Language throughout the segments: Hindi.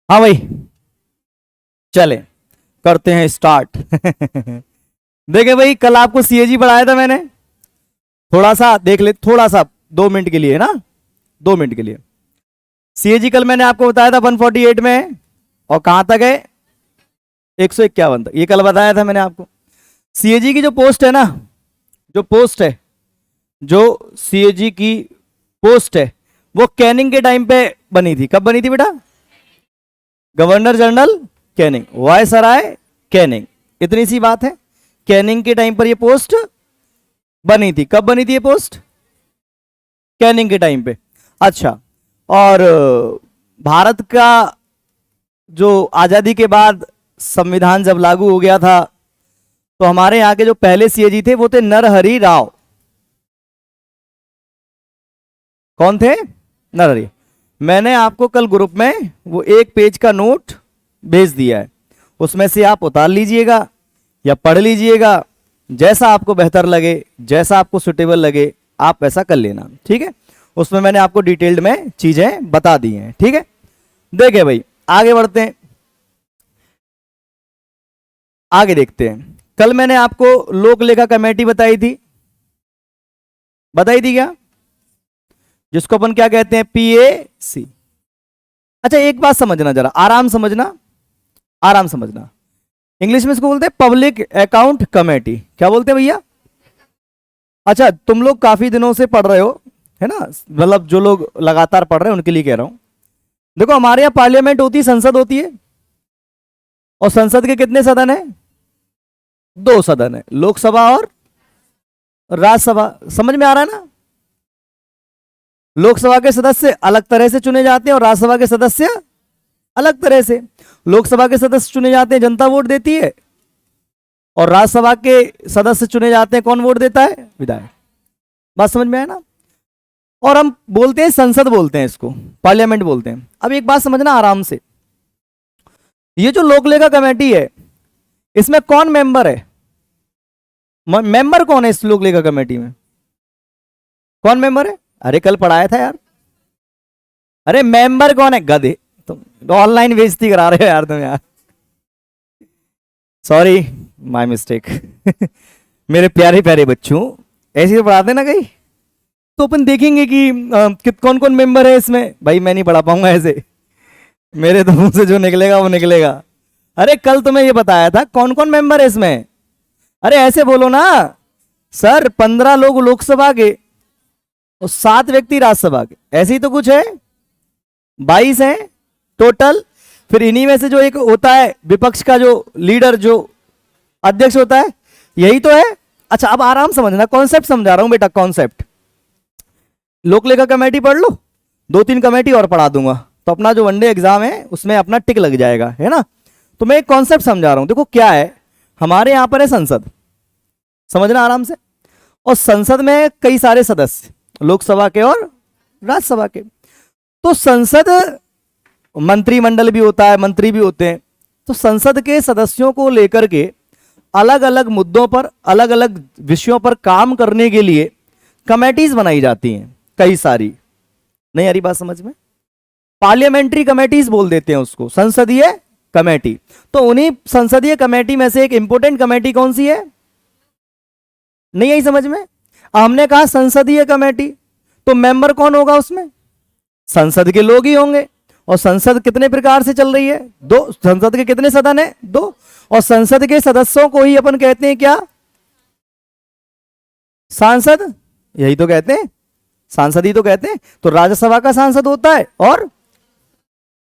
हाँ भाई, चले करते हैं स्टार्ट। देखे भाई, कल आपको सीएजी पढ़ाया था मैंने। थोड़ा सा देख ले, थोड़ा सा 2 मिनट के लिए ना, 2 मिनट के लिए। सीएजी कल मैंने आपको बताया था 148 में है, और कहां तक है, 151 तक। ये कल बताया था मैंने आपको। सीएजी की जो पोस्ट है ना, जो पोस्ट है, जो सीएजी की पोस्ट है, वो कैनिंग के टाइम पे बनी थी। कब बनी थी बेटा? Governor general Canning, viceroy Canning. इतनी सी बात है। कैनिंग के टाइम पर ये पोस्ट बनी थी। कब बनी थी ये पोस्ट? कैनिंग के टाइम पे। अच्छा, और भारत का जो आजादी के बाद संविधान जब लागू हो गया था, तो हमारे यहाँ के जो पहले सीएजी थे वो थे नरहरि राव। कौन थे? नरहरि। मैंने आपको कल ग्रुप में वो 1 पेज का नोट भेज दिया है, उसमें से आप उतार लीजिएगा या पढ़ लीजिएगा, जैसा आपको बेहतर लगे, जैसा आपको सुटेबल लगे, आप वैसा कर लेना। ठीक है? उसमें मैंने आपको डिटेल्ड में चीजें बता दी हैं। ठीक है? देखे भाई, आगे बढ़ते हैं, आगे देखते हैं। कल मैंने आपको लोक लेखा कमेटी बताई थी, बताई थी क्या? जिसको अपन क्या कहते हैं, पीएसी। अच्छा, एक बात समझना, जरा आराम समझना, आराम समझना। इंग्लिश में इसको बोलते हैं पब्लिक अकाउंट कमेटी। क्या बोलते हैं भैया? अच्छा, तुम लोग काफी दिनों से पढ़ रहे हो, है ना? मतलब जो लोग लगातार पढ़ रहे हैं उनके लिए कह रहा हूं। देखो, हमारे यहाँ पार्लियामेंट होती है, संसद होती है, और संसद के कितने सदन है? 2 सदन है, लोकसभा और राज्यसभा। समझ में आ रहा है ना? लोकसभा के सदस्य अलग तरह से चुने जाते हैं और राज्यसभा के सदस्य अलग तरह से। लोकसभा के सदस्य चुने जाते हैं, जनता वोट देती है, और राज्यसभा के सदस्य चुने जाते हैं, कौन वोट देता है? विधायक। बात समझ में आया ना? और हम बोलते हैं संसद, बोलते हैं इसको, पार्लियामेंट बोलते हैं। अब एक बात समझना आराम से, ये जो लोक लेखा कमेटी है, इसमें कौन मेंबर है? मेंबर कौन है इस लोक लेखा कमेटी में? कौन मेंबर है? अरे कल पढ़ाया था यार। अरे मेंबर कौन है गधे? तुम ऑनलाइन बेइज्जती करा रहे हो यार तुम यार। Sorry, my mistake. मेरे प्यारे प्यारे बच्चों, ऐसे तो पढ़ाते ना कहीं, तो अपन देखेंगे कि कौन कौन मेंबर है इसमें। भाई मैं नहीं पढ़ा पाऊंगा ऐसे, मेरे तो मुंह से जो निकलेगा वो निकलेगा। अरे कल तुम्हें ये बताया था कौन कौन मेंबर है इसमें। अरे ऐसे बोलो ना सर, 15 लोग लोकसभा के और 7 व्यक्ति राज्यसभा के, ऐसे ही तो कुछ है। 22 है टोटल। फिर इन्हीं में से जो एक होता है विपक्ष का, जो लीडर, जो अध्यक्ष होता है, यही तो है। अच्छा, अब आराम समझना, कॉन्सेप्ट समझा रहा हूं बेटा, कॉन्सेप्ट। लोक लेखा कमेटी पढ़ लो, 2-3 कमेटी और पढ़ा दूंगा, तो अपना जो वनडे एग्जाम है उसमें अपना टिक लग जाएगा, है ना? तो मैं एक कॉन्सेप्ट समझा रहा हूं। देखो क्या है, हमारे यहां पर है संसद, समझना आराम से। और संसद में कई सारे सदस्य, लोकसभा के और राज्यसभा के। तो संसद, मंत्रिमंडल भी होता है, मंत्री भी होते हैं। तो संसद के सदस्यों को लेकर के अलग अलग मुद्दों पर, अलग अलग विषयों पर काम करने के लिए कमेटीज बनाई जाती हैं, कई सारी। नहीं आ रही बात समझ में? पार्लियामेंट्री कमेटीज बोल देते हैं उसको, संसदीय कमेटी। तो उन्हीं संसदीय कमेटी में से एक इंपोर्टेंट कमेटी कौन सी है? नहीं आई समझ में? हमने कहा संसदीय कमेटी, तो मेंबर कौन होगा उसमें? संसद के लोग ही होंगे। और संसद कितने प्रकार से चल रही है? 2। संसद के कितने सदन है? 2। और संसद के सदस्यों को ही अपन कहते हैं क्या? सांसद। यही तो कहते हैं, सांसद ही तो कहते हैं। तो राज्यसभा का सांसद होता है, और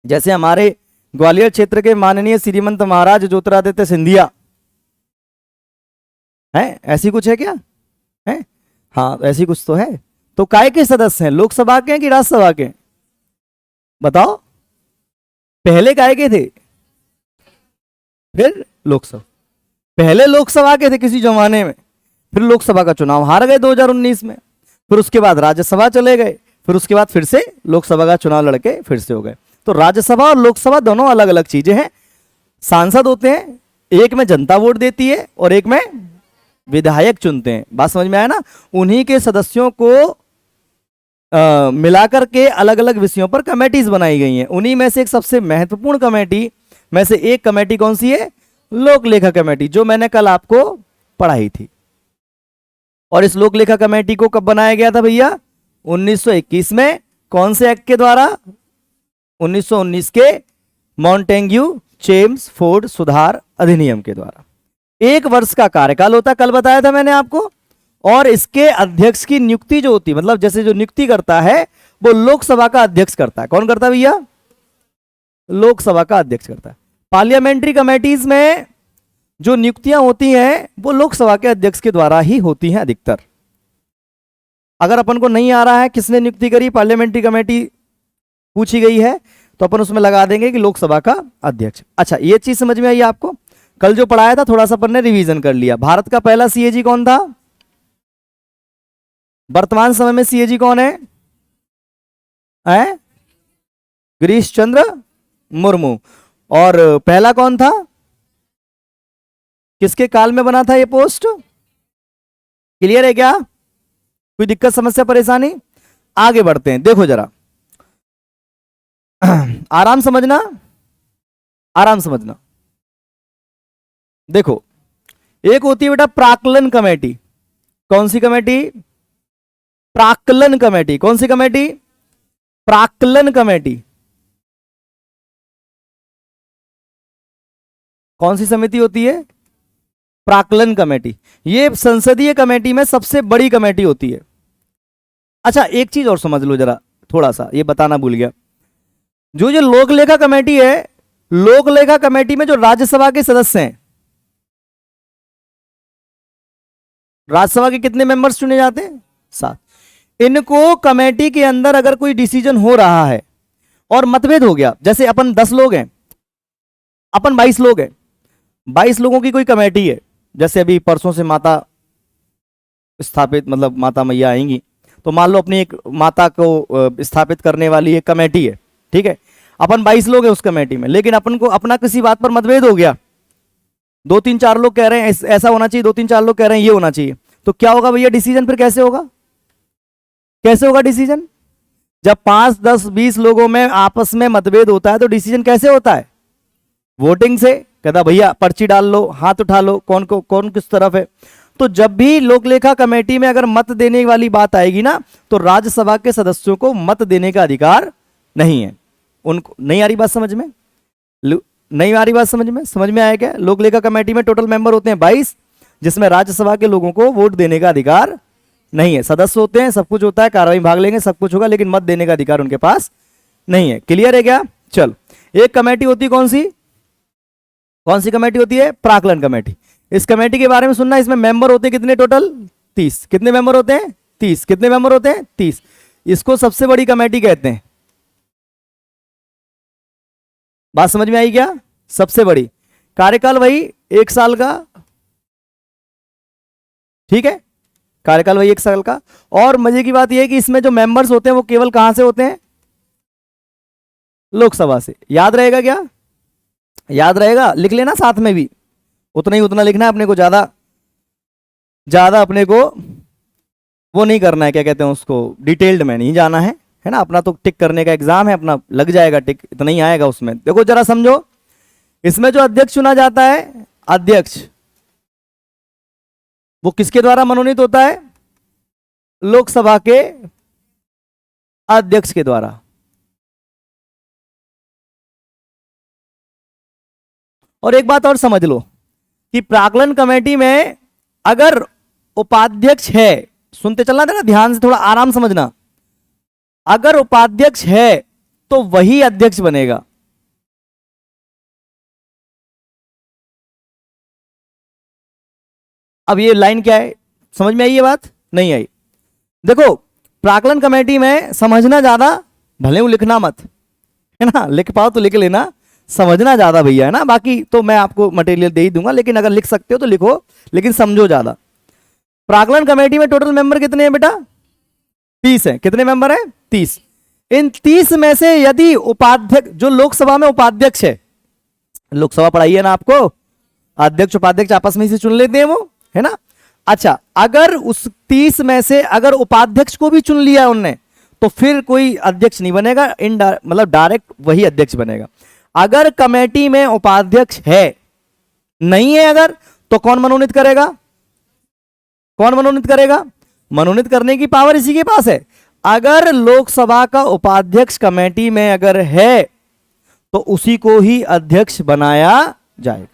जैसे हमारे ग्वालियर क्षेत्र के माननीय श्रीमंत महाराज ज्योतिरादित्य सिंधिया है, ऐसी कुछ है क्या? है? हाँ, ऐसी कुछ तो है। तो काय के सदस्य हैं, लोकसभा के कि राज्यसभा के? बताओ, पहले काय के थे, फिर लोकसभा। पहले लोकसभा के थे किसी जमाने में, फिर लोकसभा का चुनाव हार गए 2019 में, फिर उसके बाद राज्यसभा चले गए, फिर उसके बाद फिर से लोकसभा का चुनाव लड़के फिर से हो गए। तो राज्यसभा और लोकसभा दोनों अलग अलग चीजें हैं। सांसद होते हैं, एक में जनता वोट देती है और एक में विधायक चुनते हैं। बात समझ में आया ना? उन्हीं के सदस्यों को मिलाकर के अलग अलग विषयों पर कमेटीज बनाई गई हैं। उन्हीं में से एक सबसे महत्वपूर्ण कमेटी में से एक कमेटी कौन सी है? लोक लेखा कमेटी, जो मैंने कल आपको पढ़ाई थी। और इस लोक लेखा कमेटी को कब बनाया गया था भैया? 1921 में। कौन से एक्ट के द्वारा? 1919 के मॉन्टेग्यू चेम्सफोर्ड सुधार अधिनियम के द्वारा। 1 वर्ष का कार्यकाल होता, कल बताया था मैंने आपको। और इसके अध्यक्ष की नियुक्ति जो होती, मतलब जैसे जो नियुक्ति करता है वो लोकसभा का अध्यक्ष करता है। कौन करता है भैया? लोकसभा का अध्यक्ष करता है। पार्लियामेंट्री कमेटीज में जो नियुक्तियां होती हैं वो लोकसभा के अध्यक्ष के द्वारा ही होती हैं अधिकतर। अगर अपन को नहीं आ रहा है किसने नियुक्ति करी, पार्लियामेंट्री कमेटी पूछी गई है, तो अपन उसमें लगा देंगे कि लोकसभा का अध्यक्ष। अच्छा, ये चीज समझ में आई आपको? कल जो पढ़ाया था थोड़ा सा अपन ने रिवीजन कर लिया। भारत का पहला सीएजी कौन था? वर्तमान समय में सीएजी कौन है? गिरीश चंद्र मुर्मू। और पहला कौन था? किसके काल में बना था ये पोस्ट? क्लियर है क्या? कोई दिक्कत समस्या परेशानी? आगे बढ़ते हैं। देखो जरा, आराम समझना, आराम समझना। देखो, एक होती है बेटा प्राक्कलन कमेटी। कौन सी कमेटी? प्राक्कलन कमेटी। कौन सी कमेटी? प्राक्कलन कमेटी। कौन सी समिति होती है? प्राक्कलन कमेटी। ये संसदीय कमेटी में सबसे बड़ी कमेटी होती है। अच्छा, एक चीज और समझ लो जरा, थोड़ा सा ये बताना भूल गया। जो ये लोक लेखा कमेटी है, लोक लेखा कमेटी में जो राज्यसभा के सदस्य हैं, राज्यसभा के कितने मेंबर्स चुने जाते हैं? 7। इनको कमेटी के अंदर अगर कोई डिसीजन हो रहा है और मतभेद हो गया, जैसे अपन 10 लोग हैं, अपन 22 लोग हैं, 22 लोगों की कोई कमेटी है, जैसे अभी परसों से माता स्थापित, मतलब माता मैया आएंगी, तो मान लो अपनी एक माता को स्थापित करने वाली एक कमेटी है, ठीक है। अपन 22 लोग हैं उस कमेटी में, लेकिन अपन को अपना किसी बात पर मतभेद हो गया, 2-3-4 लोग कह रहे हैं ऐसा होना चाहिए, 2-3-4 लोग कह रहे हैं ये होना चाहिए, तो क्या होगा भैया डिसीजन? फिर कैसे होगा? कैसे होगा डिसीजन? जब 5, 10, 20 लोगों में आपस में मतभेद होता है तो डिसीजन कैसे होता है? वोटिंग से। कहता भैया पर्ची डाल लो, हाथ उठा लो, कौन किस तरफ है। तो जब भी लोकलेखा कमेटी में अगर मत देने वाली बात आएगी ना, तो राज्यसभा के सदस्यों को मत देने का अधिकार नहीं है। उनको नहीं आ रही बात समझ में? नहीं आ रही बात समझ में? समझ में आया क्या? लोकलेखा कमेटी में टोटल मेंबर होते हैं 22, जिसमें राज्यसभा के लोगों को वोट देने का अधिकार नहीं है। सदस्य होते हैं, सब कुछ होता है, कार्रवाई भाग लेंगे, सब कुछ होगा, लेकिन मत देने का अधिकार उनके पास नहीं है। क्लियर है क्या? चल, एक कमेटी होती है कौन सी? कौन सी कमेटी होती है? प्राक्कलन कमेटी। इस कमेटी के बारे में सुनना, इसमें मेंबर होते हैं कितने टोटल? 30। कितने मेंबर होते हैं? 30। कितने मेंबर होते हैं? 30। इसको सबसे बड़ी कमेटी कहते हैं। बात समझ में आई क्या? सबसे बड़ी। कार्यकाल वही 1 साल का, ठीक है, कार्यकाल वही 1 साल का। और मजे की बात यह है कि इसमें जो मेंबर्स होते हैं वो केवल कहां से होते हैं? लोकसभा से। याद रहेगा क्या? याद रहेगा, लिख लेना साथ में भी, उतना ही उतना लिखना है अपने को, ज्यादा अपने को वो नहीं करना है, क्या कहते हैं उसको, डिटेल्ड में नहीं जाना है ना। अपना तो टिक करने का एग्जाम है, अपना लग जाएगा टिक, इतना ही आएगा उसमें। देखो जरा समझो, इसमें जो अध्यक्ष चुना जाता है, अध्यक्ष वो किसके द्वारा मनोनीत होता है? लोकसभा के अध्यक्ष के द्वारा। और एक बात और समझ लो कि प्राक्कलन कमेटी में अगर उपाध्यक्ष है, सुनते चलना देना ध्यान से, थोड़ा आराम समझना, अगर उपाध्यक्ष है तो वही अध्यक्ष बनेगा। अब ये लाइन क्या है, समझ में आई ये बात? नहीं आई? देखो, प्राक्कलन कमेटी में समझना ज्यादा, भले वो लिखना मत, है ना, लिख पाओ तो लिख लेना, समझना ज्यादा भैया, है ना। बाकी तो मैं आपको मटेरियल दे ही दूंगा, लेकिन अगर लिख सकते हो तो लिखो, लेकिन समझो ज्यादा। प्राक्कलन कमेटी में टोटल मेंबर कितने हैं बेटा? 30 है। कितने मेंबर है? 30। इन 30 में से यदि उपाध्यक्ष, जो लोकसभा में उपाध्यक्ष है, लोकसभा पढ़ाई है ना आपको, अध्यक्ष उपाध्यक्ष आपस में से चुन लेते हैं वो, है ना। अच्छा, अगर उस 30 में से अगर उपाध्यक्ष को भी चुन लिया उनने, तो फिर कोई अध्यक्ष नहीं बनेगा, मतलब डायरेक्ट वही अध्यक्ष बनेगा। अगर कमेटी में उपाध्यक्ष है, नहीं है अगर, तो कौन मनोनीत करेगा? कौन मनोनीत करेगा? मनोनीत करने की पावर इसी के पास है। अगर लोकसभा का उपाध्यक्ष कमेटी में अगर है तो उसी को ही अध्यक्ष बनाया जाएगा,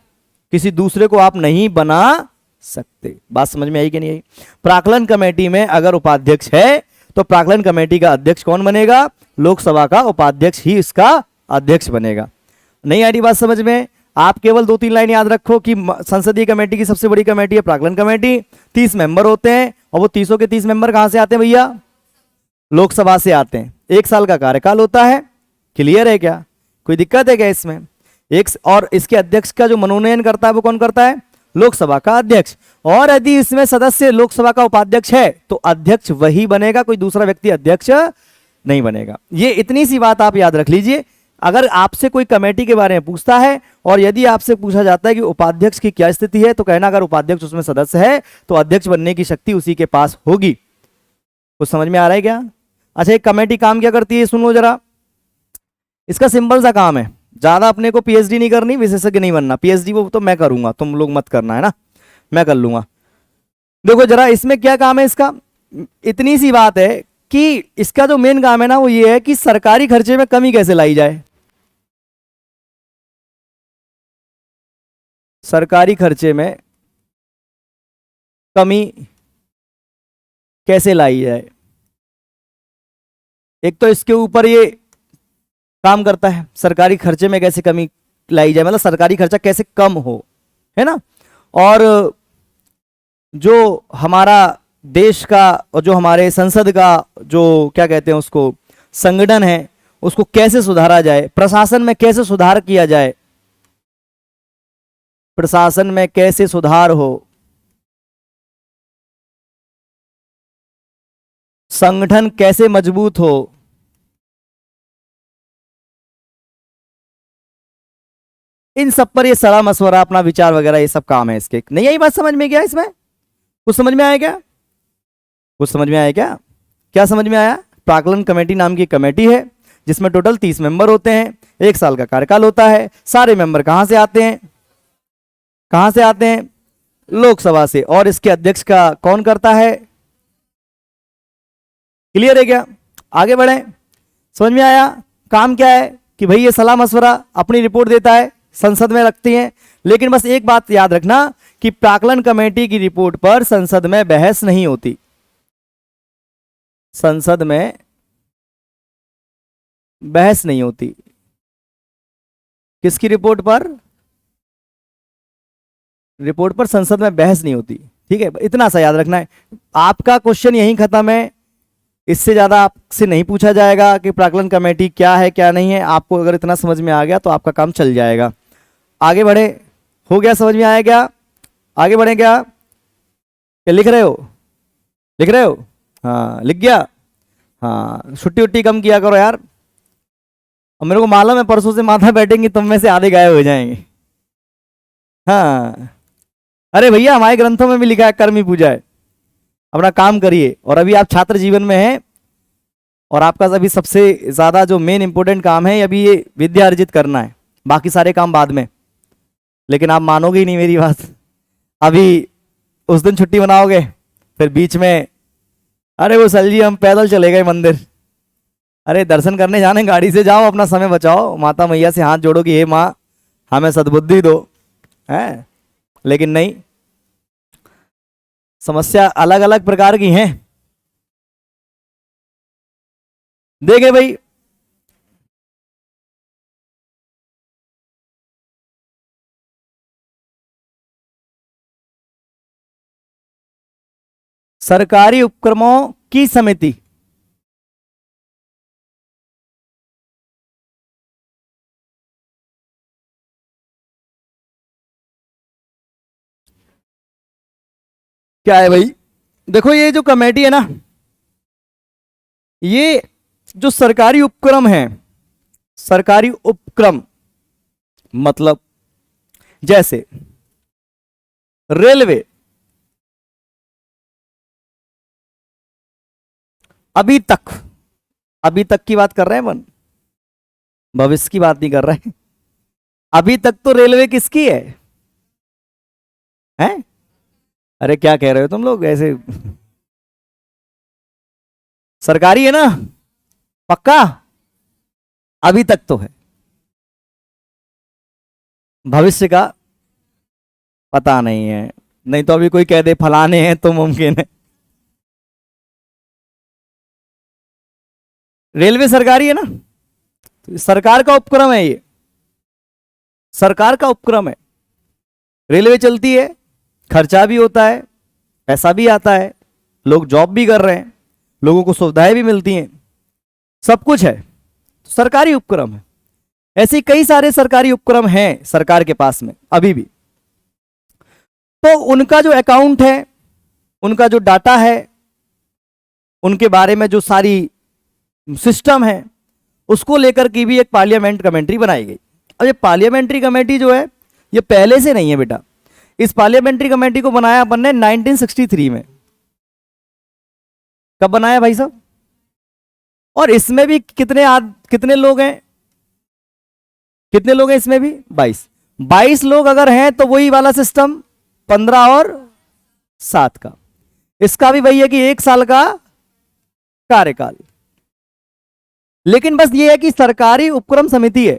किसी दूसरे को आप नहीं बना सकते। बात समझ में आई कि नहीं आई? प्राक्कलन कमेटी में अगर उपाध्यक्ष है तो प्राक्कलन कमेटी का अध्यक्ष कौन बनेगा? लोकसभा का उपाध्यक्ष ही इसका अध्यक्ष बनेगा। नहीं आ रही बात समझ में? आप केवल 2-3 लाइन याद रखो कि संसदीय कमेटी की सबसे बड़ी कमेटी है प्राक्कलन कमेटी, 30 मेंबर होते हैं, और वो 30 के 30 मेंबर कहां से आते हैं भैया? लोकसभा से आते हैं। 1 साल का कार्यकाल होता है। क्लियर है क्या? कोई दिक्कत है क्या इसमें? और इसके अध्यक्ष का जो मनोनयन करता है वो कौन करता है? लोकसभा का अध्यक्ष। और यदि इसमें सदस्य लोकसभा का उपाध्यक्ष है तो अध्यक्ष वही बनेगा, कोई दूसरा व्यक्ति अध्यक्ष नहीं बनेगा। ये इतनी सी बात आप याद रख लीजिए। अगर आपसे कोई कमेटी के बारे में पूछता है और यदि आपसे पूछा जाता है कि उपाध्यक्ष की क्या स्थिति है, तो कहना अगर उपाध्यक्ष उसमें सदस्य है तो अध्यक्ष बनने की शक्ति उसी के पास होगी। कुछ समझ में आ रहा है क्या? अच्छा, एक कमेटी काम क्या करती है सुनो जरा। इसका सिंपल सा काम है, ज्यादा अपने को पीएचडी नहीं करनी, विशेषज्ञ नहीं बनना। पीएचडी वो तो मैं करूंगा, तुम लोग मत करना, है ना, मैं कर लूंगा। देखो जरा इसमें क्या काम है इसका। इतनी सी बात है कि इसका जो मेन काम है ना वो ये है कि सरकारी खर्चे में कमी कैसे लाई जाए। सरकारी खर्चे में कमी कैसे लाई जाए, एक तो इसके ऊपर ये काम करता है। सरकारी खर्चे में कैसे कमी लाई जाए, मतलब सरकारी खर्चा कैसे कम हो, है ना। और जो हमारा देश का और जो हमारे संसद का जो क्या कहते हैं उसको संगठन है, उसको कैसे सुधारा जाए, प्रशासन में कैसे सुधार किया जाए, प्रशासन में कैसे सुधार हो, संगठन कैसे मजबूत हो, इन सब पर ये सलाह मशवरा, अपना विचार वगैरह, ये सब काम है इसके। नहीं आई बात समझ में? क्या इसमें कुछ समझ में आया क्या? कुछ समझ में आया क्या? क्या समझ में आया? प्राक्कलन कमेटी नाम की कमेटी है जिसमें टोटल 30 मेंबर होते हैं, 1 साल का कार्यकाल होता है। सारे मेंबर कहां से आते हैं? कहां से आते हैं? लोकसभा से। और इसके अध्यक्ष का कौन करता है? क्लियर है क्या? आगे बढ़े, समझ में आया? काम क्या है कि भाई ये सलाह मशवरा, अपनी रिपोर्ट देता है, संसद में रखती हैं। लेकिन बस एक बात याद रखना कि प्राक्कलन कमेटी की रिपोर्ट पर संसद में बहस नहीं होती। संसद में बहस नहीं होती। किसकी रिपोर्ट पर? रिपोर्ट पर संसद में बहस नहीं होती। ठीक है, इतना सा याद रखना है। आपका क्वेश्चन यहीं खत्म है, इससे ज्यादा आपसे नहीं पूछा जाएगा कि प्राक्कलन कमेटी क्या है क्या नहीं है। आपको अगर इतना समझ में आ गया तो आपका काम चल जाएगा। आगे बढ़े, हो गया? समझ में आया क्या? आगे बढ़े क्या? लिख रहे हो? लिख रहे हो? हाँ लिख गया। हाँ, छुट्टी उट्टी कम किया करो यार। अब मेरे को मालूम है परसों से माथा बैठेंगे तुम में से आधे गायब हो जाएंगे। हाँ, अरे भैया हमारे ग्रंथों में भी लिखा है कर्म ही पूजा है। अपना काम करिए। और अभी आप छात्र जीवन में हैं और आपका अभी सबसे ज्यादा जो मेन इंपॉर्टेंट काम है अभी ये विद्या अर्जित करना है, बाकी सारे काम बाद में। लेकिन आप मानोगे ही नहीं मेरी बात। अभी उस दिन छुट्टी मनाओगे, फिर बीच में अरे वो सर जी हम पैदल चले गए मंदिर। अरे दर्शन करने जाने, गाड़ी से जाओ, अपना समय बचाओ, माता मैया से हाथ जोड़ो कि हे माँ हमें सद्बुद्धि दो, है। लेकिन नहीं, समस्या अलग अलग प्रकार की हैं। देखे भाई, सरकारी उपक्रमों की समिति, क्या है भाई? देखो ये जो कमेटी है ना, ये जो सरकारी उपक्रम है, सरकारी उपक्रम मतलब जैसे रेलवे अभी तक अभी तक की बात कर रहे हैं अपन, भविष्य की बात नहीं कर रहे हैं। अभी तक तो रेलवे किसकी है? हैं? अरे क्या कह रहे हो तुम लोग ऐसे? सरकारी है ना? पक्का? अभी तक तो है। भविष्य का पता नहीं है, नहीं तो अभी कोई कह दे फलाने हैं तो मुमकिन है। रेलवे सरकारी है ना, तो सरकार का उपक्रम है ये, सरकार का उपक्रम है। रेलवे चलती है, खर्चा भी होता है, पैसा भी आता है, लोग जॉब भी कर रहे हैं, लोगों को सुविधाएं भी मिलती हैं, सब कुछ है, सरकारी उपक्रम है। ऐसे कई सारे सरकारी उपक्रम हैं सरकार के पास में अभी भी। तो उनका जो अकाउंट है, उनका जो डाटा है, उनके बारे में जो सारी सिस्टम है, उसको लेकर के भी एक पार्लियामेंट कमेटी बनाई गई। अब ये पार्लियामेंट्री कमेटी जो है, ये पहले से नहीं है बेटा। इस पार्लियामेंट्री कमेटी को बनाया अपन ने 1963 में। कब बनाया भाई साहब? और इसमें भी कितने लोग हैं? कितने लोग हैं इसमें भी? 22 लोग अगर हैं तो वही वाला सिस्टम 15 और 7 का। इसका भी वही है कि 1 साल का कार्यकाल। लेकिन बस ये है कि सरकारी उपक्रम समिति है,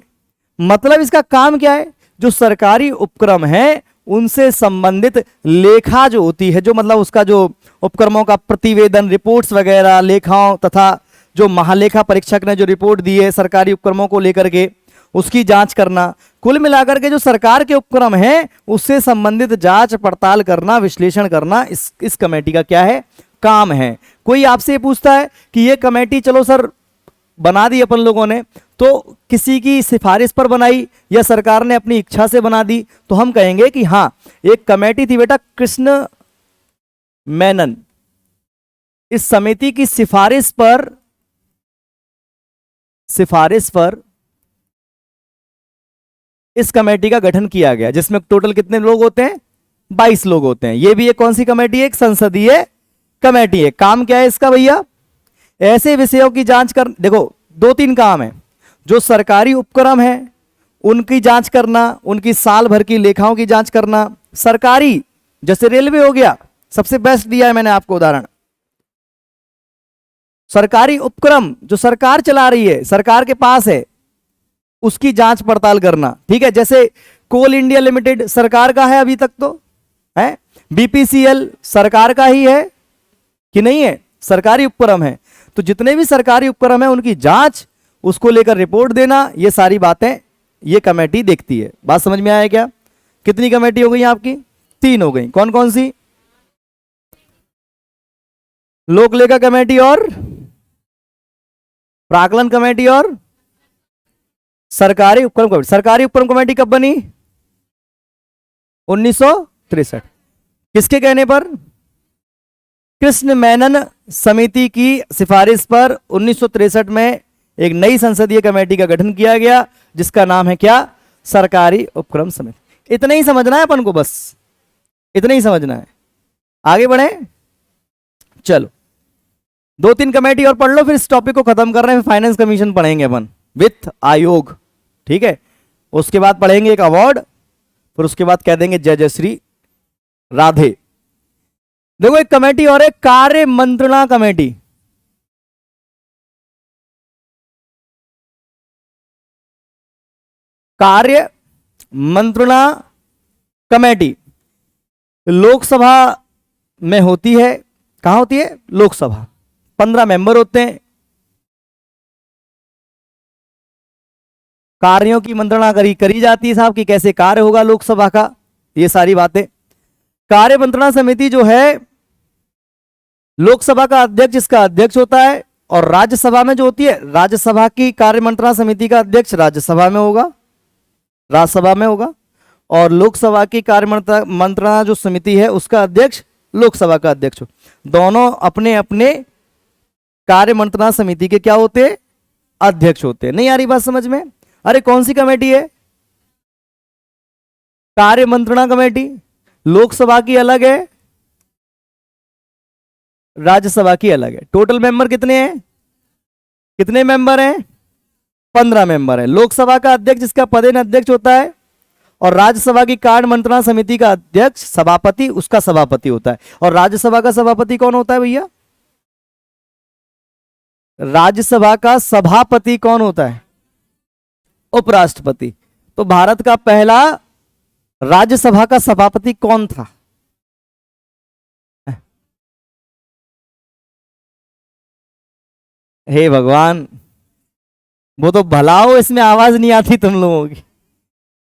मतलब इसका काम क्या है? जो सरकारी उपक्रम है उनसे संबंधित लेखा जो होती है, जो मतलब उसका जो उपक्रमों का प्रतिवेदन, रिपोर्ट्स वगैरह, लेखाओं तथा जो महालेखा परीक्षक ने जो रिपोर्ट दी है सरकारी उपक्रमों को लेकर के, उसकी जांच करना, कुल मिलाकर के जो सरकार के उपक्रम हैं उससे संबंधित जांच पड़ताल करना, विश्लेषण करना, इस कमेटी का क्या है? काम है। कोई आपसे पूछता है कि ये कमेटी चलो सर बना दी अपन लोगों ने, तो किसी की सिफारिश पर बनाई या सरकार ने अपनी इच्छा से बना दी, तो हम कहेंगे कि हाँ, एक कमेटी थी बेटा कृष्ण मेनन, इस समिति की सिफारिश पर इस कमेटी का गठन किया गया, जिसमें टोटल कितने लोग होते हैं? 22 लोग होते हैं। ये भी एक कौन सी कमेटी है? एक संसदीय कमेटी है। काम क्या है इसका भैया? ऐसे विषयों की जांच कर, देखो 2-3 काम है। जो सरकारी उपक्रम है उनकी जांच करना, उनकी साल भर की लेखाओं की जांच करना। सरकारी जैसे रेलवे हो गया, सबसे बेस्ट दिया है मैंने आपको उदाहरण। सरकारी उपक्रम जो सरकार चला रही है, सरकार के पास है, उसकी जांच पड़ताल करना। ठीक है, जैसे कोल इंडिया लिमिटेड सरकार का है अभी तक तो है, बीपीसीएल सरकार का ही है कि नहीं है? सरकारी उपक्रम है। तो जितने भी सरकारी उपक्रम है उनकी जांच, उसको लेकर रिपोर्ट देना, ये सारी बातें ये कमेटी देखती है। बात समझ में आया क्या? कितनी कमेटी हो गई आपकी? 3 हो गई। कौन कौन सी? लोक लेखा कमेटी और प्राकलन कमेटी और सरकारी उपक्रम कमेटी। सरकारी उपक्रम कमेटी कब बनी? 1963। किसके कहने पर? कृष्ण मेनन समिति की सिफारिश पर 1963 में एक नई संसदीय कमेटी का गठन किया गया, जिसका नाम है क्या? सरकारी उपक्रम समिति। इतना ही समझना है अपन को, बस इतना ही समझना है। आगे बढ़े, चलो 2-3 कमेटी और पढ़ लो, फिर इस टॉपिक को खत्म कर रहे हैं। फाइनेंस कमीशन पढ़ेंगे अपन, वित्त आयोग, ठीक है। उसके बाद पढ़ेंगे एक अवार्ड, फिर उसके बाद कह देंगे जय जय श्री राधे। देखो एक कमेटी और है, कार्य मंत्रणा कमेटी। कार्य मंत्रणा कमेटी लोकसभा में होती है। कहां होती है? लोकसभा। 15 मेंबर होते हैं। कार्यों की मंत्रणा करी जाती है साहब कि कैसे कार्य होगा लोकसभा का, ये सारी बातें। कार्य मंत्रणा समिति जो है, लोकसभा का अध्यक्ष इसका अध्यक्ष होता है, और राज्यसभा में जो होती है, राज्यसभा की कार्य मंत्रणा समिति का अध्यक्ष राज्यसभा में होगा, राज्यसभा में होगा, और लोकसभा की कार्य मंत्रणा जो समिति है उसका अध्यक्ष लोकसभा का अध्यक्ष हो। दोनों अपने अपने कार्य मंत्रणा समिति के क्या होते हैं? अध्यक्ष होते हैं। नहीं आ रही बात समझ में? अरे कौन सी कमेटी है? कार्य मंत्रणा कमेटी। लोकसभा की अलग है, राज्यसभा की अलग है। टोटल मेंबर कितने हैं? कितने मेंबर हैं? 15 मेंबर है। लोकसभा का अध्यक्ष इसका पदेन अध्यक्ष होता है, और राज्यसभा की कार्य मंत्रणा समिति का अध्यक्ष सभापति उसका सभापति होता है। और राज्यसभा का सभापति कौन होता है भैया? राज्यसभा का सभापति कौन होता है? उपराष्ट्रपति। तो भारत का पहला राज्यसभा का सभापति कौन था? हे भगवान, वो तो भला हो इसमें आवाज नहीं आती तुम लोगों की,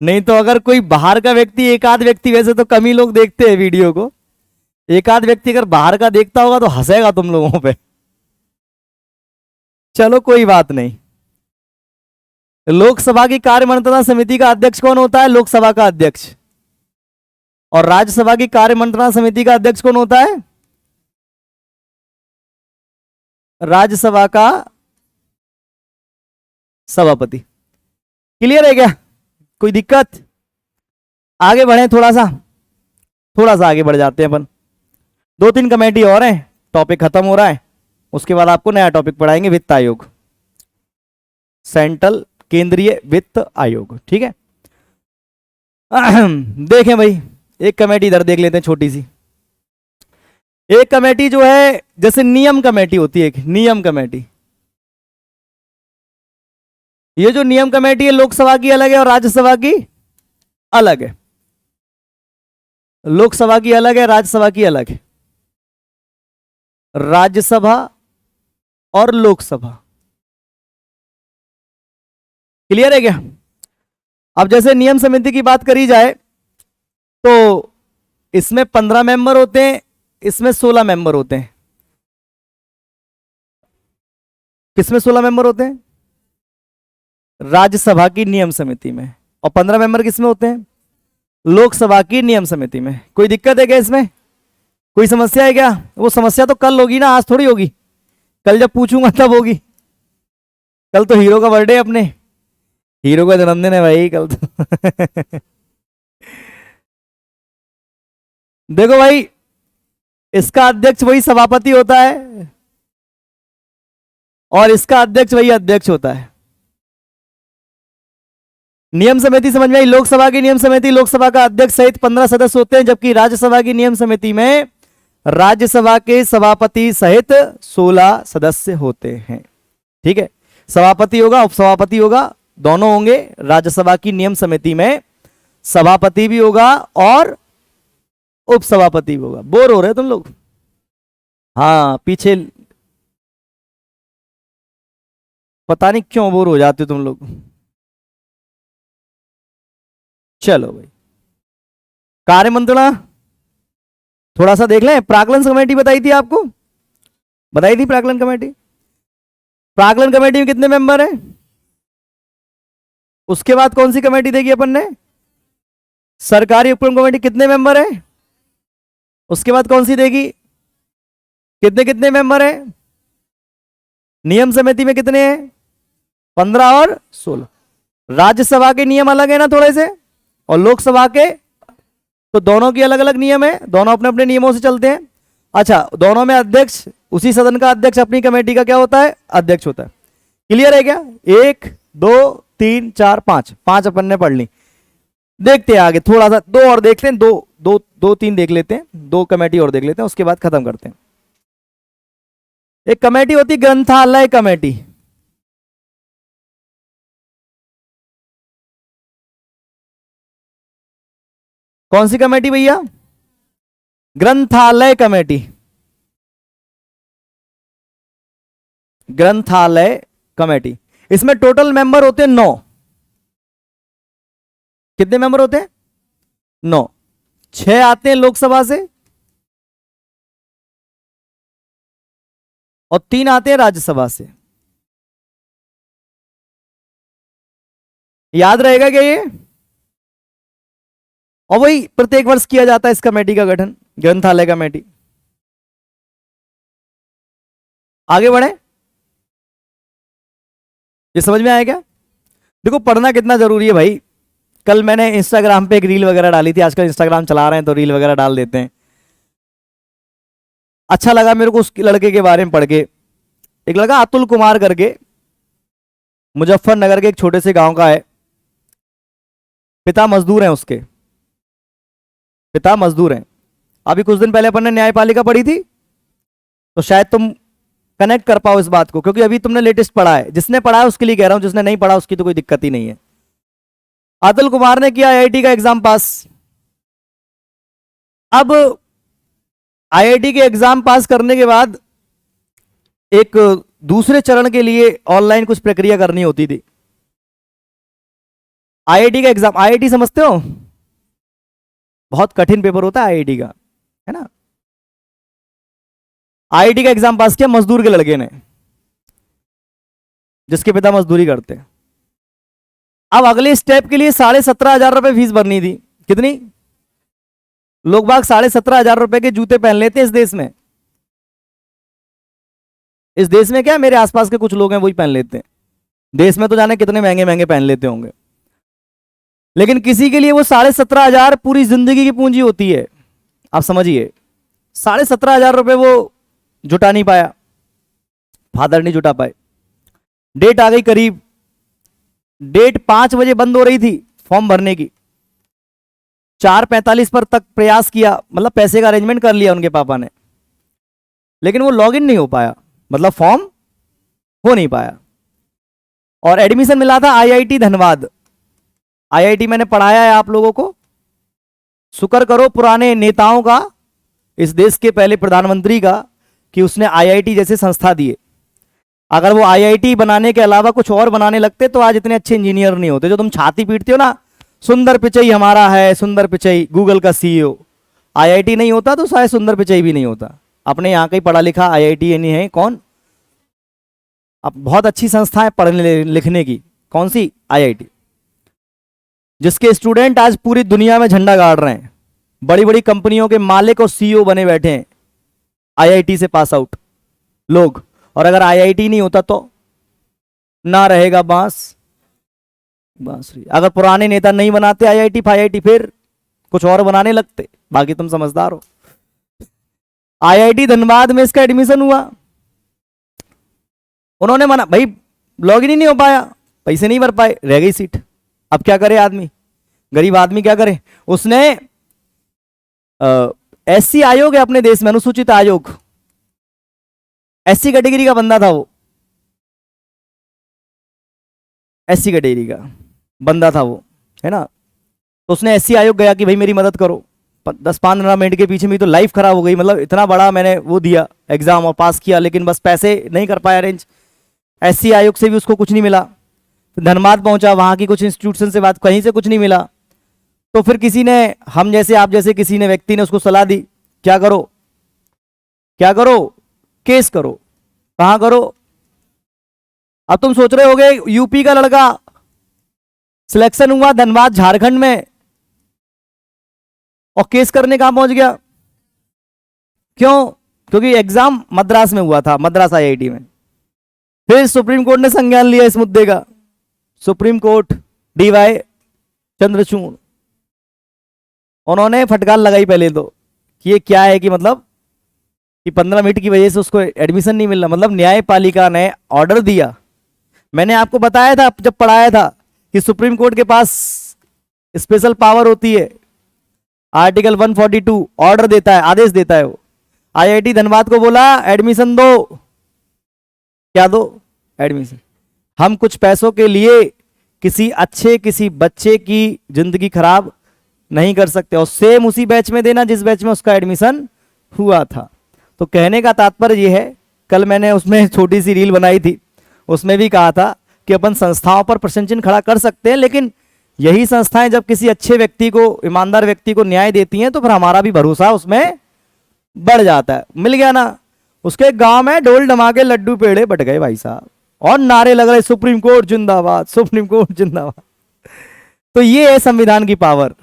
नहीं तो अगर कोई बाहर का व्यक्ति, एक आध व्यक्ति, वैसे तो कम ही लोग देखते हैं वीडियो को, एक आध व्यक्ति अगर बाहर का देखता होगा तो हंसेगा तुम लोगों पे। चलो कोई बात नहीं। लोकसभा की कार्य मंत्रणा समिति का अध्यक्ष कौन होता है? लोकसभा का अध्यक्ष। और राज्यसभा की कार्य मंत्रणा समिति का अध्यक्ष कौन होता है? राज्यसभा का सभापति। क्लियर है क्या? कोई दिक्कत? आगे बढ़े, थोड़ा सा आगे बढ़ जाते हैं अपन। 2-3 कमेटी और हैं, टॉपिक खत्म हो रहा है, उसके बाद आपको नया टॉपिक पढ़ाएंगे, वित्त आयोग, सेंट्रल केंद्रीय वित्त आयोग। ठीक है। देखें भाई, एक कमेटी इधर देख लेते हैं, छोटी सी एक कमेटी जो है, जैसे नियम कमेटी होती है, एक नियम कमेटी। ये जो नियम कमेटी है, लोकसभा की अलग है और राज्यसभा की अलग है। लोकसभा की अलग है, राज्यसभा की अलग है। राज्यसभा और लोकसभा, क्लियर है क्या? अब जैसे नियम समिति की बात करी जाए तो इसमें 15 मेंबर होते हैं, इसमें 16 मेंबर होते हैं। किसमें 16 मेंबर होते हैं? राज्यसभा की नियम समिति में। और 15 मेंबर किसमें होते हैं? लोकसभा की नियम समिति में। कोई दिक्कत है क्या इसमें? कोई समस्या है क्या? वो समस्या तो कल होगी ना, आज थोड़ी होगी। कल जब पूछूंगा तब होगी। कल तो हीरो का बर्थडे, अपने हीरो का जन्मदिन है भाई कल तो। देखो भाई, इसका अध्यक्ष वही सभापति होता है और इसका अध्यक्ष वही अध्यक्ष होता है। नियम समिति समझ में आई? लोकसभा की नियम समिति, लोकसभा का अध्यक्ष सहित 15 सदस्य होते हैं, जबकि राज्यसभा की नियम समिति में राज्यसभा के सभापति सहित 16 सदस्य होते हैं। ठीक है। सभापति होगा, उपसभापति होगा, दोनों होंगे। राज्यसभा की नियम समिति में सभापति भी होगा और उपसभापति भी होगा। बोर हो रहे तुम लोग? हाँ, पीछे पता नहीं क्यों बोर हो जाते हो तुम लोग। चलो भाई, कार्य मंत्रणा थोड़ा सा देख लें। प्राक्कलन कमेटी बताई थी आपको, बताई थी प्राक्कलन कमेटी। प्राक्कलन कमेटी में कितने मेंबर हैं? उसके बाद कौन सी कमेटी देखी अपन ने? सरकारी उपक्रम कमेटी, कितने मेंबर है? उसके बाद कौन सी देखी? कितने कितने मेंबर है? नियम समिति में कितने हैं? 15 और 16। राज्यसभा के नियम अलग है ना थोड़े से, और लोकसभा के, तो दोनों की अलग अलग नियम है, दोनों अपने अपने नियमों से चलते हैं। अच्छा, दोनों में अध्यक्ष, उसी सदन का अध्यक्ष अपनी कमेटी का क्या होता है? अध्यक्ष होता है। क्लियर है क्या? 1 2 3 4 5 अपन ने पढ़ ली। देखते हैं आगे, थोड़ा सा 2 और देख लें, 2-3 देख लेते हैं, 2 कमेटी और देख लेते हैं, उसके बाद खत्म करते हैं। एक कमेटी होती है ग्रंथालय कमेटी। कौन सी कमेटी भैया? ग्रंथालय कमेटी। ग्रंथालय कमेटी, इसमें टोटल मेंबर होते हैं 9। कितने मेंबर होते हैं? 9। 6 आते हैं लोकसभा से और 3 आते हैं राज्यसभा से। याद रहेगा क्या ये? और वही प्रत्येक वर्ष किया जाता है इस कमेटी का गठन, ग्रंथालय कमेटी। आगे बढ़े, ये समझ में आया क्या? देखो, पढ़ना कितना जरूरी है भाई। कल मैंने इंस्टाग्राम पे एक रील वगैरह डाली थी, आजकल इंस्टाग्राम चला रहे हैं तो रील वगैरह डाल देते हैं। अच्छा लगा मेरे को उस लड़के के बारे में पढ़ के। एक लड़का अतुल कुमार करके, मुजफ्फरनगर के एक छोटे से गांव का है, पिता मजदूर हैं, उसके पिता मजदूर हैं। अभी कुछ दिन पहले अपन ने न्यायपालिका पढ़ी थी, तो शायद तुम कनेक्ट कर पाओ इस बात को, क्योंकि अभी तुमने लेटेस्ट पढ़ा है। जिसने पढ़ा है उसके लिए कह रहा हूं, जिसने नहीं पढ़ा उसकी तो कोई दिक्कत ही नहीं है। अतुल कुमार ने किया आईआईटी का एग्जाम पास। अब आईआईटी के एग्जाम पास करने के बाद एक दूसरे चरण के लिए ऑनलाइन कुछ प्रक्रिया करनी होती थी। आईआईटी का एग्जाम, आईआईटी समझते हो, बहुत कठिन पेपर होता है आईआईटी का, है ना। आईआईटी का एग्जाम पास किया मजदूर के लड़के ने, जिसके पिता मजदूरी करते हैं। अब अगले स्टेप के लिए 17,500 रुपए फीस भरनी थी। कितनी? लोग बाग 17,500 रुपए के जूते पहन लेते हैं इस देश में। इस देश में क्या, मेरे आसपास के कुछ लोग हैं वही पहन लेते हैं। देश में तो जाने कितने महंगे महंगे पहन लेते होंगे, लेकिन किसी के लिए वो 17,500 पूरी जिंदगी की पूंजी होती है। आप समझिए, 17,500 रुपए वो जुटा नहीं पाया, फादर नहीं जुटा पाए। डेट आ गई करीब, डेट 5 बजे बंद हो रही थी फॉर्म भरने की। 4:45 पर तक प्रयास किया, मतलब पैसे का अरेंजमेंट कर लिया उनके पापा ने, लेकिन वो लॉगिन नहीं हो पाया, मतलब फॉर्म हो नहीं पाया। और एडमिशन मिला था आईआईटी धनबाद। आईआईटी मैंने पढ़ाया है आप लोगों को। शुक्र करो पुराने नेताओं का, इस देश के पहले प्रधानमंत्री का, कि उसने आईआईटी जैसे संस्था दिए। अगर वो आईआईटी बनाने के अलावा कुछ और बनाने लगते तो आज इतने अच्छे इंजीनियर नहीं होते। जो तुम छाती पीटते हो ना, सुंदर पिचई हमारा है, सुंदर पिचई गूगल का सीईओ, आईआईटी नहीं होता तो शायद सुंदर पिचई भी नहीं होता। अपने यहाँ का ही पढ़ा लिखा आईआईटी नहीं है कौन? अब बहुत अच्छी संस्था है पढ़ने लिखने की। कौन सी? आईआईटी, जिसके स्टूडेंट आज पूरी दुनिया में झंडा गाड़ रहे हैं। बड़ी बड़ी कंपनियों के मालिक और सीईओ बने बैठे हैं आईआईटी से पास आउट लोग। और अगर आईआईटी नहीं होता तो ना रहेगा बांसुरी। अगर पुराने नेता नहीं बनाते आईआईटी फाईआईटी, फिर कुछ और बनाने लगते। बाकी तुम समझदार हो। आईआईटी धनबाद में इसका एडमिशन हुआ, उन्होंने मना, भाई लॉगिन ही नहीं हो पाया, पैसे नहीं भर पाए, रह गई सीट। अब क्या करे आदमी, गरीब आदमी क्या करे? उसने एससी आयोग है अपने देश में, अनुसूचित आयोग, एससी कैटेगरी का बंदा था वो, एससी कैटेगरी का बंदा था वो, है ना। तो उसने एससी आयोग गया कि भाई मेरी मदद करो। 10-15 मिनट के पीछे मेरी तो लाइफ खराब हो गई। मतलब इतना बड़ा मैंने वो दिया एग्जाम और पास किया, लेकिन बस पैसे नहीं कर पाया अरेंज। एससी आयोग से भी उसको कुछ नहीं मिला। धनबाद पहुंचा, वहां की कुछ इंस्टीट्यूशन से बात, कहीं से कुछ नहीं मिला। तो फिर किसी ने, हम जैसे आप जैसे किसी ने व्यक्ति ने उसको सलाह दी, क्या करो क्या करो, केस करो। कहां करो? अब तुम सोच रहे होगे यूपी का लड़का, सिलेक्शन हुआ धनबाद झारखंड में, और केस करने कहां पहुंच गया? क्यों? क्योंकि एग्जाम मद्रास में हुआ था, मद्रास आईआईटी में। फिर सुप्रीम कोर्ट ने संज्ञान लिया इस मुद्दे का। सुप्रीम कोर्ट, डीवाई चंद्रचूड़, उन्होंने फटकार लगाई पहले तो कि ये क्या है, कि मतलब कि 15 मिनट की वजह से उसको एडमिशन नहीं मिल रहा। मतलब न्यायपालिका ने ऑर्डर दिया। मैंने आपको बताया था जब पढ़ाया था कि सुप्रीम कोर्ट के पास स्पेशल पावर होती है, आर्टिकल 142 ऑर्डर देता है, आदेश देता है वो। आईआईटी धनबाद को बोला एडमिशन दो। क्या दो? एडमिशन। हम कुछ पैसों के लिए किसी बच्चे की जिंदगी खराब नहीं कर सकते, और सेम उसी बैच में देना जिस बैच में उसका एडमिशन हुआ था। तो कहने का तात्पर्य यह है, कल मैंने उसमें छोटी सी रील बनाई थी, उसमें भी कहा था कि अपन संस्थाओं पर प्रश्न चिन्ह खड़ा कर सकते हैं, लेकिन यही संस्थाएं जब किसी अच्छे व्यक्ति को, ईमानदार व्यक्ति को न्याय देती हैं तो फिर हमारा भी भरोसा उसमें बढ़ जाता है। मिल गया ना? उसके गांव में ढोल धमाके लड्डू पेड़े बट गए भाई साहब, और नारे लग रहे सुप्रीम कोर्ट जिंदाबाद, सुप्रीम कोर्ट जिंदाबाद। तो ये है संविधान की पावर,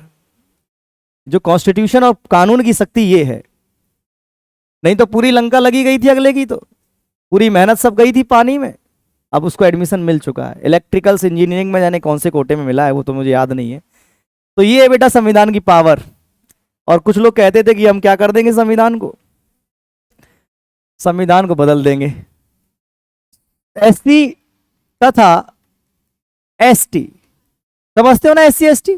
जो कॉन्स्टिट्यूशन और कानून की शक्ति ये है। नहीं तो पूरी लंका लगी गई थी अगले की, तो पूरी मेहनत सब गई थी पानी में। अब उसको एडमिशन मिल चुका है। इलेक्ट्रिकल्स इंजीनियरिंग में जाने कौन से कोटे में मिला है वो तो मुझे याद नहीं है। तो ये है बेटा संविधान की पावर। और कुछ लोग कहते थे कि हम क्या कर देंगे, संविधान को बदल देंगे। एससी तथा एसटी, समझते हो ना, SC ST,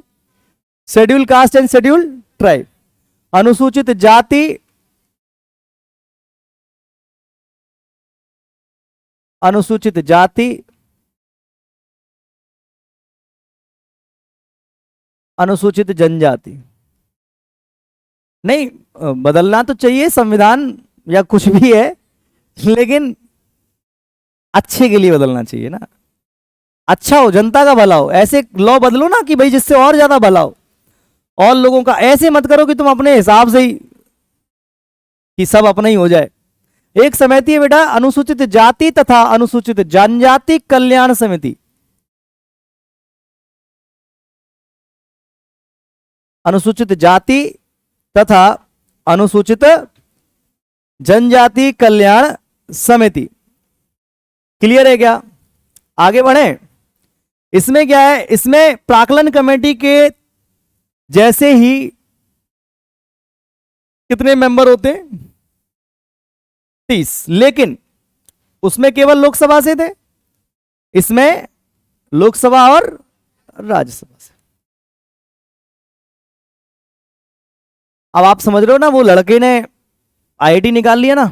schedule caste and schedule tribe. अनुसूचित जाति, अनुसूचित जाति, अनुसूचित जनजाति। नहीं, बदलना तो चाहिए संविधान या कुछ भी है, लेकिन अच्छे के लिए बदलना चाहिए ना, अच्छा हो, जनता का भला हो। ऐसे लॉ बदलो ना कि भाई जिससे और ज्यादा भला हो, और लोगों का। ऐसे मत करो कि तुम अपने हिसाब से ही, कि सब अपना ही हो जाए। एक समिति है बेटा, अनुसूचित जाति तथा अनुसूचित जनजाति कल्याण समिति। अनुसूचित जाति तथा अनुसूचित जनजाति कल्याण समिति। क्लियर है क्या? आगे बढ़े। इसमें क्या है, इसमें प्राक्कलन कमेटी के जैसे ही कितने मेंबर होते हैं? 30, लेकिन उसमें केवल लोकसभा से थे, इसमें लोकसभा और राज्यसभा से। अब आप समझ रहे हो ना, वो लड़के ने आईआईटी निकाल लिया ना,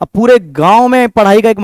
अब पूरे गांव में पढ़ाई का एक